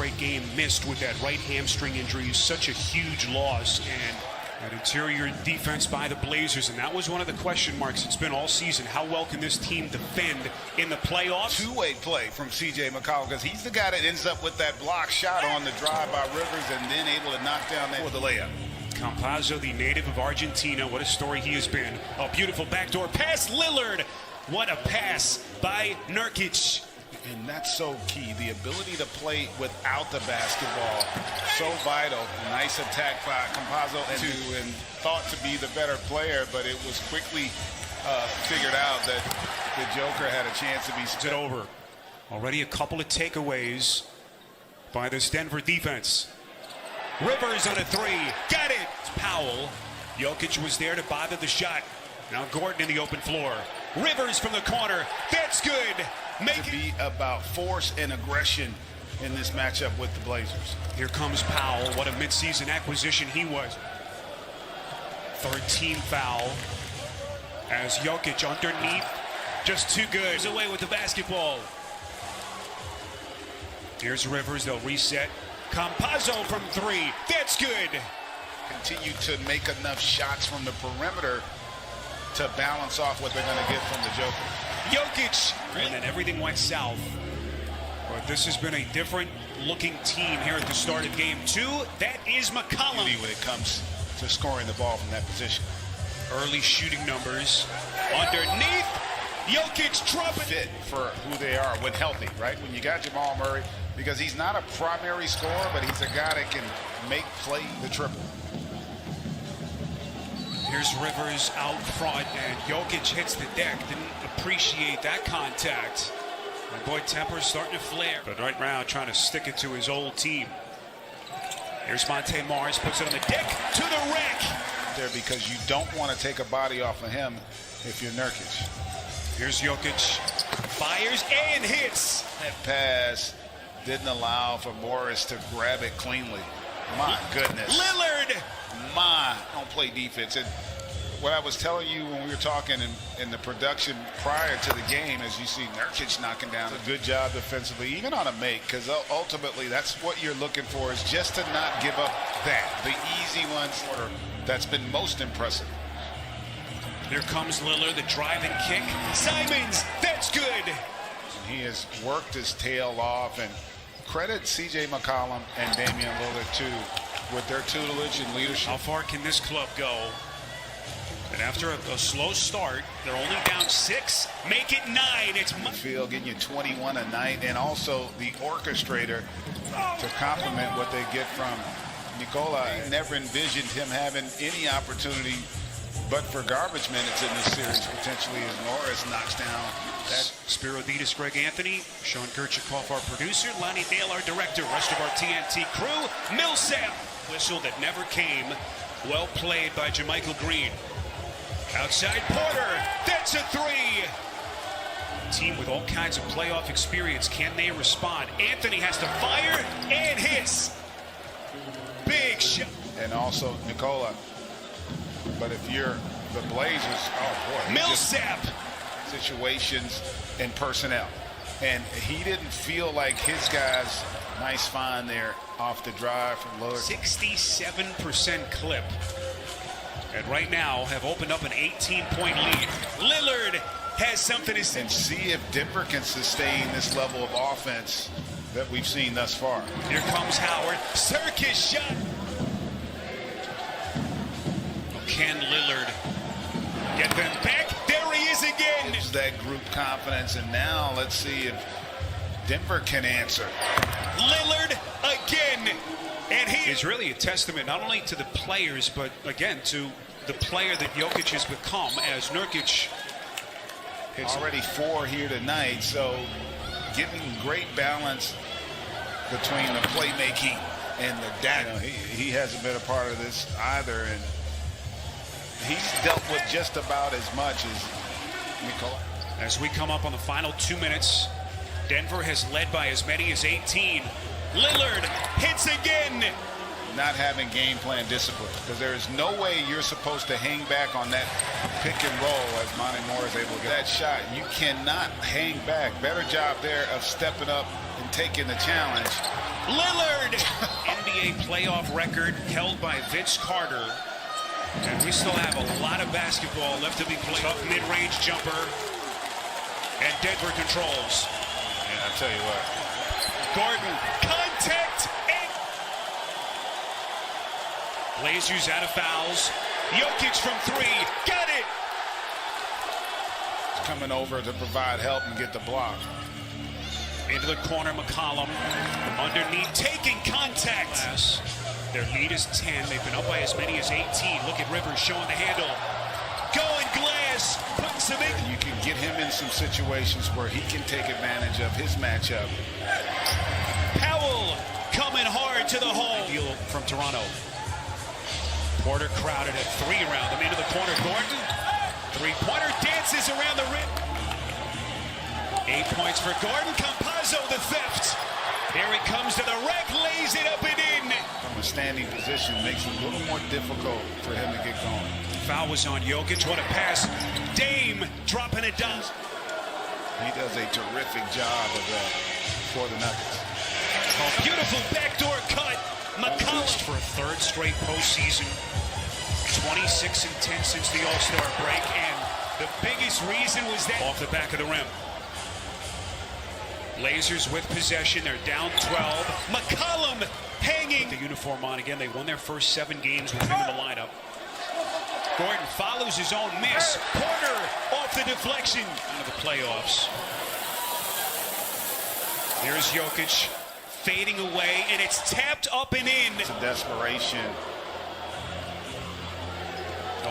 straight game missed with that right hamstring injury is such a huge loss. And that interior defense by the Blazers, and that was one of the question marks it's been all season. How well can this team defend in the playoffs? Two-way play from C.J. McCollum, because he's the guy that ends up with that block shot on the drive by Rivers and then able to knock down that for the layup. Campazzo, the native of Argentina, what a story he has been. A beautiful backdoor pass, Lillard. What a pass by Nurkic. And that's so key, the ability to play without the basketball. So vital. Nice attack by Campazzo and thought to be the better player, but it was quickly figured out that the Joker had a chance to be split over. Already a couple of takeaways by this Denver defense. Rivers on a three. Got it. It's Powell. Jokic was there to bother the shot. Now Gordon in the open floor. Rivers from the corner. That's good. To be about force and aggression in this matchup with the Blazers. Here comes Powell. What a midseason acquisition he was. Third team foul as Jokic underneath. Just too good. He's away with the basketball. Here's Rivers. They'll reset. Campazzo from three. That's good. Continue to make enough shots from the perimeter to balance off what they're going to get from the Joker. Jokic, and then everything went south. But this has been a different looking team here at the start of game two. That is McCollum. When it comes to scoring the ball from that position. Early shooting numbers. Underneath, Jokic dropping. Fit for who they are when healthy, right? When you got Jamal Murray, because he's not a primary scorer, but he's a guy that can make play the triple. Here's Rivers out front, and Jokic hits the deck. Didn't appreciate that contact. My boy Temper's starting to flare. But right now, trying to stick it to his old team. Here's Monte Morris, puts it on the deck, to the rack. There, because you don't want to take a body off of him if you're Nurkic. Here's Jokic, fires and hits. That pass didn't allow for Morris to grab it cleanly. My goodness. Lillard. Don't play defense. And what I was telling you when we were talking in the production prior to the game, as you see Nurkic knocking down a good job defensively, even on a make, because ultimately that's what you're looking for, is just to not give up the easy ones. That's been most impressive. Here comes Lillard, the driving kick. Simons, that's good. He has worked his tail off, and credit C.J. McCollum and Damian Lillard too, with their tutelage and leadership. How far can this club go? And after a slow start, they're only down 6. Make it 9. It's field getting you 21 a night, and also the orchestrator to complement what they get from Nikola. I never envisioned him having any opportunity but for garbage minutes in this series, potentially, as Morris knocks down that. Spiro Ditas, Greg Anthony, Sean Kirchhoff, our producer, Lonnie Dale, our director, rest of our TNT crew. Millsap, whistle that never came. Well played by JaMychal Green. Outside Porter, that's a three. Team with all kinds of playoff experience. Can they respond? Anthony has to fire and hits. Big shot. And also Nikola. But if you're the Blazers, oh boy. Millsap. Situations and personnel. And he didn't feel like his guys, nice find there off the drive from Lillard. 67% clip. And right now have opened up an 18-point lead. Lillard has something to say. And see if Denver can sustain this level of offense that we've seen thus far. Here comes Howard. Circus shot. Can Lillard get them back? There he is again. It's that group confidence, and now let's see if Denver can answer. Lillard again. And he is really a testament not only to the players, but again to the player that Jokic has become, as Nurkic hits already 4 here tonight. So getting great balance between the playmaking and the data. He hasn't been a part of this either, and he's dealt with just about as much as Nikola. As we come up on the final 2 minutes, Denver has led by as many as 18. Lillard hits again. Not having game plan discipline, because there is no way you're supposed to hang back on that pick and roll as Monte Morris is able to get that shot. You cannot hang back. Better job there of stepping up and taking the challenge. Lillard! NBA playoff record held by Vince Carter. And we still have a lot of basketball left to be played. Tough mid-range jumper. And Denver controls. Yeah, I'll tell you what. Gordon, contact, and Blazers out of fouls. Jokic from three, got it! He's coming over to provide help and get the block. Into the corner, McCollum. Underneath, taking contact. Their lead is 10. They've been up by as many as 18. Look at Rivers showing the handle. Going glass, putting some in. You can get him in some situations where he can take advantage of his matchup. Powell coming hard to the hole. Deal from Toronto. Porter crowded at three around them. Into the corner, Gordon. Three-pointer dances around the rim. 8 points for Gordon. Campazzo, the theft. Here he comes to the rack, lays it up and in. From a standing position, makes it a little more difficult for him to get going. Foul was on Jokic. What a pass. Dame dropping it down. He does a terrific job of that for the Nuggets. Oh, beautiful backdoor cut. McCollum for a third straight postseason. 26 and 10 since the All-Star break. And the biggest reason was that off the back of the rim. Blazers with possession. They're down 12. McCollum hanging. The uniform on again. They won their first 7 games with him in the lineup. Gordon follows his own miss. Porter off the deflection. Into the playoffs. Here's Jokic fading away, and it's tapped up and in. It's a desperation.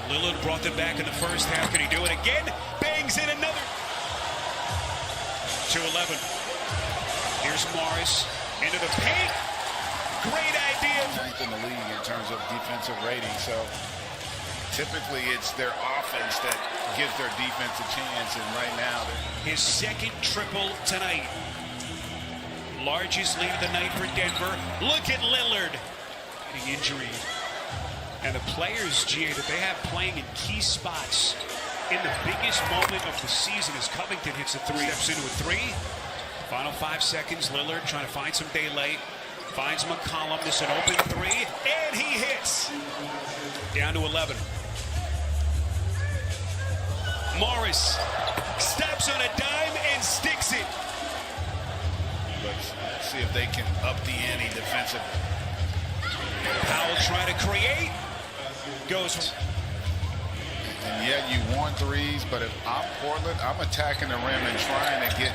Lillard brought them back in the first half. Can he do it again? Bangs in another. 2-11. Here's Morris into the paint. Great idea. Ninth in the league in terms of defensive rating. So typically it's their offense that gives their defense a chance. And right now, his second triple tonight. Largest lead of the night for Denver. Look at Lillard. Getting injury. And the players, GA, that they have playing in key spots in the biggest moment of the season as Covington hits a three. Steps into a three. Final 5 seconds. Lillard trying to find some daylight. Finds McCollum. This is an open three. And he hits. Down to 11. Morris steps on a dime and sticks it. let's see if they can up the ante defensively. Powell trying to create. Goes. And yet you want threes, but if I'm Portland, I'm attacking the rim and trying to get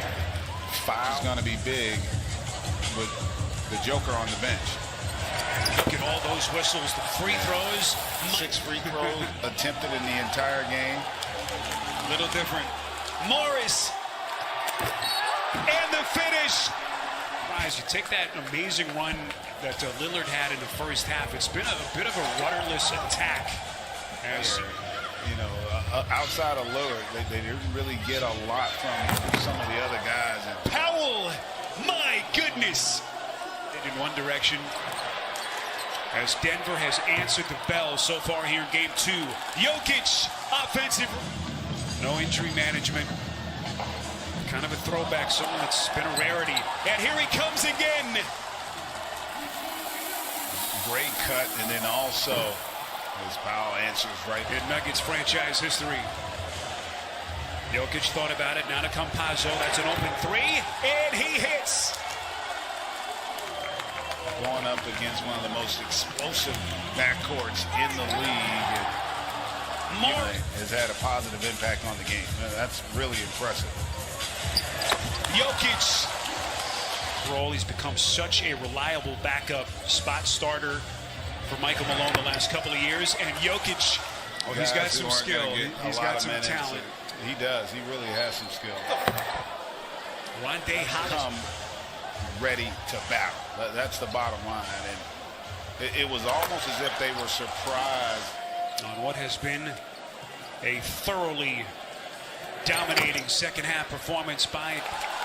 foul. It's going to be big with the Joker on the bench. Look at all those whistles, the free throws. 6 free throws attempted in the entire game. Little different. Morris. And the finish. Guys, you take that amazing run that Lillard had in the first half. It's been a bit of a rudderless attack. As outside of Lillard, they didn't really get a lot from some of the other guys. And Powell, my goodness. In one direction. As Denver has answered the bell so far here in game 2. Jokic, offensive. No injury management. Kind of a throwback, someone that's been a rarity. And here he comes again. Great cut, and then also as Powell answers right in Nuggets franchise history. Jokic thought about it. Now to Campazzo. That's an open three, and he hits. Going up against one of the most explosive backcourts in the league. Has had a positive impact on the game. That's really impressive. Jokic. Role, he's become such a reliable backup spot starter for Michael Malone the last couple of years. And Jokic, he's got some skill. He's got some talent. He does. He really has some skill. Rondé Hollis. Ready to battle. That's the bottom line. And it was almost as if they were surprised on what has been a thoroughly dominating second half performance by.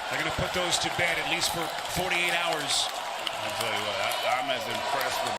They're going to put those to bed at least for 48 hours. I'll tell you what, I'm as impressed with